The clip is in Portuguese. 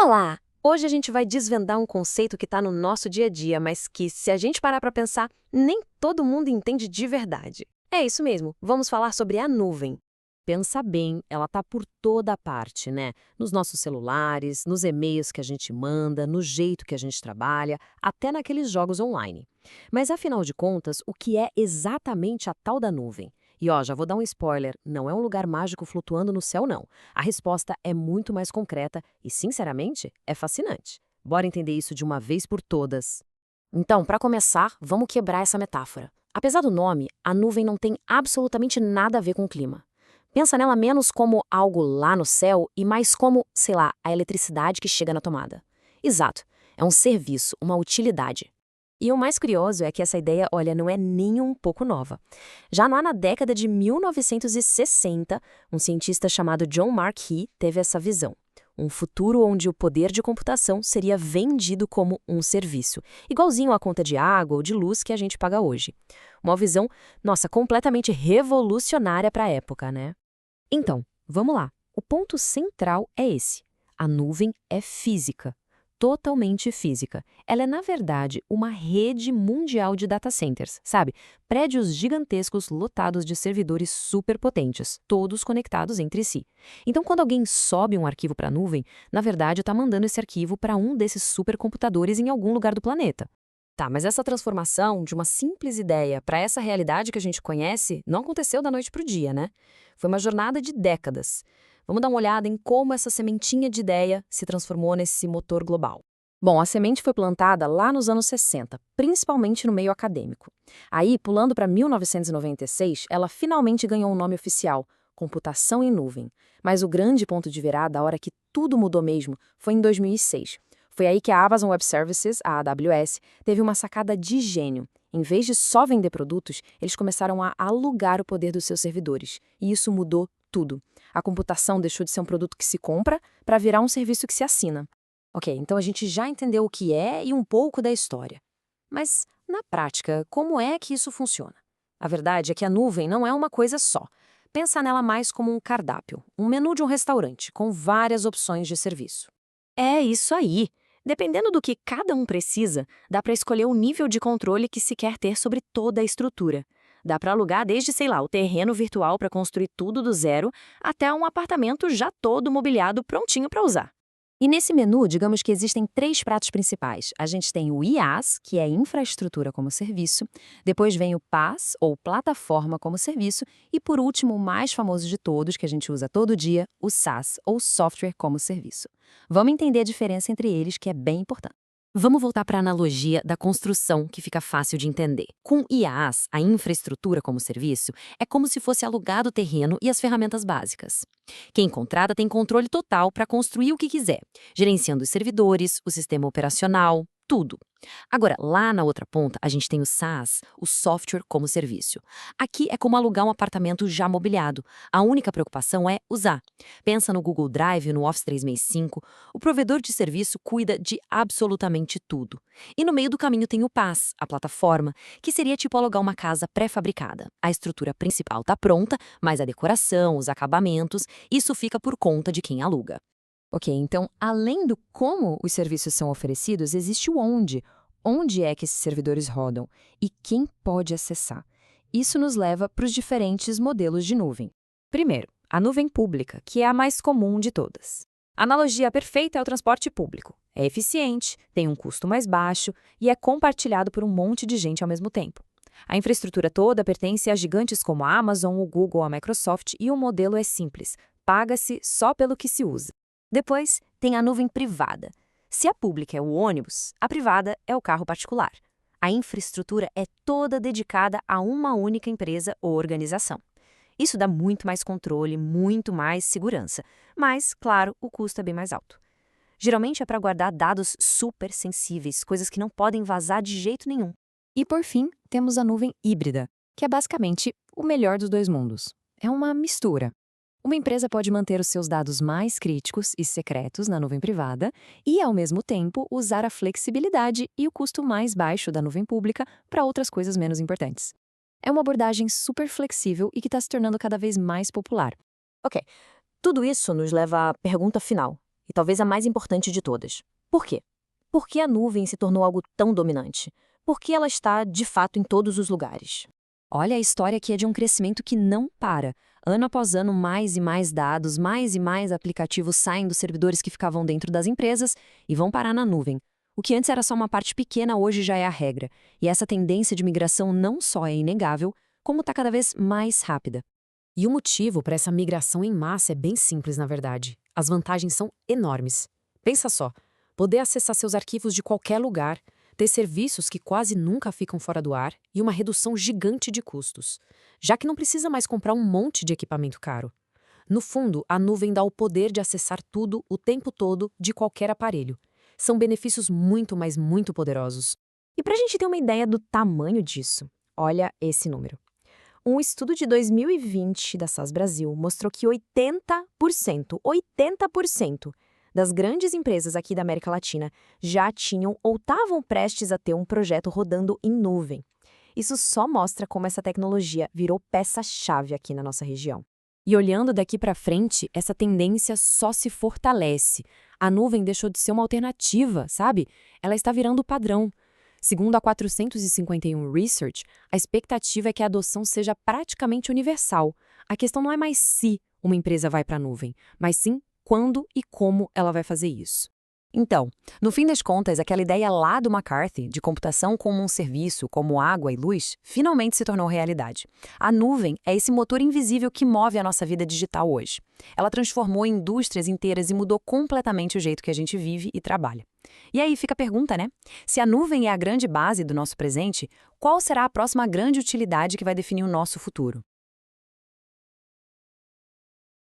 Olá! Hoje a gente vai desvendar um conceito que está no nosso dia a dia, mas que, se a gente parar para pensar, nem todo mundo entende de verdade. É isso mesmo, vamos falar sobre a nuvem. Pensa bem, ela tá por toda parte, né? Nos nossos celulares, nos e-mails que a gente manda, no jeito que a gente trabalha, até naqueles jogos online. Mas afinal de contas, o que é exatamente a tal da nuvem? E ó, já vou dar um spoiler, não é um lugar mágico flutuando no céu, não. A resposta é muito mais concreta e, sinceramente, é fascinante. Bora entender isso de uma vez por todas. Então, para começar, vamos quebrar essa metáfora. Apesar do nome, a nuvem não tem absolutamente nada a ver com o clima. Pensa nela menos como algo lá no céu e mais como, sei lá, a eletricidade que chega na tomada. Exato, é um serviço, uma utilidade. E o mais curioso é que essa ideia, olha, não é nem um pouco nova. Já lá na década de 1960, um cientista chamado John Markey teve essa visão. Um futuro onde o poder de computação seria vendido como um serviço, igualzinho à conta de água ou de luz que a gente paga hoje. Uma visão, nossa, completamente revolucionária para a época, né? Então, vamos lá. O ponto central é esse. A nuvem é física, totalmente física. Ela é, na verdade, uma rede mundial de data centers, sabe? Prédios gigantescos lotados de servidores superpotentes, todos conectados entre si. Então, quando alguém sobe um arquivo para a nuvem, na verdade está mandando esse arquivo para um desses supercomputadores em algum lugar do planeta. Tá, mas essa transformação de uma simples ideia para essa realidade que a gente conhece não aconteceu da noite para o dia, né? Foi uma jornada de décadas. Vamos dar uma olhada em como essa sementinha de ideia se transformou nesse motor global. Bom, a semente foi plantada lá nos anos 60, principalmente no meio acadêmico. Aí, pulando para 1996, ela finalmente ganhou um nome oficial, computação em nuvem. Mas o grande ponto de virada, a hora que tudo mudou mesmo, foi em 2006. Foi aí que a Amazon Web Services, a AWS, teve uma sacada de gênio. Em vez de só vender produtos, eles começaram a alugar o poder dos seus servidores. E isso mudou tudo. A computação deixou de ser um produto que se compra para virar um serviço que se assina. Ok, então a gente já entendeu o que é e um pouco da história. Mas, na prática, como é que isso funciona? A verdade é que a nuvem não é uma coisa só. Pensa nela mais como um cardápio, um menu de um restaurante, com várias opções de serviço. É isso aí! Dependendo do que cada um precisa, dá para escolher o nível de controle que se quer ter sobre toda a estrutura. Dá para alugar desde, sei lá, o terreno virtual para construir tudo do zero, até um apartamento já todo mobiliado prontinho para usar. E nesse menu, digamos que existem três pratos principais. A gente tem o IaaS, que é infraestrutura como serviço, depois vem o PaaS, ou plataforma como serviço, e por último, o mais famoso de todos, que a gente usa todo dia, o SaaS, ou software como serviço. Vamos entender a diferença entre eles, que é bem importante. Vamos voltar para a analogia da construção, que fica fácil de entender. Com IaaS, a infraestrutura como serviço, é como se fosse alugado o terreno e as ferramentas básicas. Quem contrata tem controle total para construir o que quiser, gerenciando os servidores, o sistema operacional, tudo. Agora, lá na outra ponta, a gente tem o SaaS, o software como serviço. Aqui é como alugar um apartamento já mobiliado. A única preocupação é usar. Pensa no Google Drive, no Office 365, o provedor de serviço cuida de absolutamente tudo. E no meio do caminho tem o PaaS, a plataforma, que seria tipo alugar uma casa pré-fabricada. A estrutura principal está pronta, mas a decoração, os acabamentos, isso fica por conta de quem aluga. Ok, então, além do como os serviços são oferecidos, existe o onde. Onde é que esses servidores rodam e quem pode acessar. Isso nos leva para os diferentes modelos de nuvem. Primeiro, a nuvem pública, que é a mais comum de todas. A analogia perfeita é o transporte público. É eficiente, tem um custo mais baixo e é compartilhado por um monte de gente ao mesmo tempo. A infraestrutura toda pertence a gigantes como a Amazon, o Google, a Microsoft e o modelo é simples. Paga-se só pelo que se usa. Depois, tem a nuvem privada. Se a pública é o ônibus, a privada é o carro particular. A infraestrutura é toda dedicada a uma única empresa ou organização. Isso dá muito mais controle, muito mais segurança. Mas, claro, o custo é bem mais alto. Geralmente é para guardar dados super sensíveis, coisas que não podem vazar de jeito nenhum. E, por fim, temos a nuvem híbrida, que é basicamente o melhor dos dois mundos. É uma mistura. Uma empresa pode manter os seus dados mais críticos e secretos na nuvem privada e, ao mesmo tempo, usar a flexibilidade e o custo mais baixo da nuvem pública para outras coisas menos importantes. É uma abordagem super flexível e que está se tornando cada vez mais popular. Ok, tudo isso nos leva à pergunta final. e talvez a mais importante de todas. Por quê? Por que a nuvem se tornou algo tão dominante? Por que ela está, de fato, em todos os lugares? Olha, a história aqui é de um crescimento que não para. Ano após ano, mais e mais dados, mais e mais aplicativos saem dos servidores que ficavam dentro das empresas e vão parar na nuvem. O que antes era só uma parte pequena, hoje já é a regra. E essa tendência de migração não só é inegável, como está cada vez mais rápida. E o motivo para essa migração em massa é bem simples, na verdade. As vantagens são enormes. Pensa só, poder acessar seus arquivos de qualquer lugar, ter serviços que quase nunca ficam fora do ar e uma redução gigante de custos, já que não precisa mais comprar um monte de equipamento caro. No fundo, a nuvem dá o poder de acessar tudo o tempo todo de qualquer aparelho. São benefícios muito, mas muito poderosos. E para a gente ter uma ideia do tamanho disso, olha esse número. Um estudo de 2020 da SAS Brasil mostrou que 80% das grandes empresas aqui da América Latina já tinham ou estavam prestes a ter um projeto rodando em nuvem. Isso só mostra como essa tecnologia virou peça-chave aqui na nossa região. E olhando daqui para frente, essa tendência só se fortalece. A nuvem deixou de ser uma alternativa, sabe? Ela está virando o padrão. Segundo a 451 Research, a expectativa é que a adoção seja praticamente universal. A questão não é mais se uma empresa vai para a nuvem, mas sim quando e como ela vai fazer isso. Então, no fim das contas, aquela ideia lá do McCarthy, de computação como um serviço, como água e luz, finalmente se tornou realidade. A nuvem é esse motor invisível que move a nossa vida digital hoje. Ela transformou indústrias inteiras e mudou completamente o jeito que a gente vive e trabalha. E aí fica a pergunta, né? Se a nuvem é a grande base do nosso presente, qual será a próxima grande utilidade que vai definir o nosso futuro?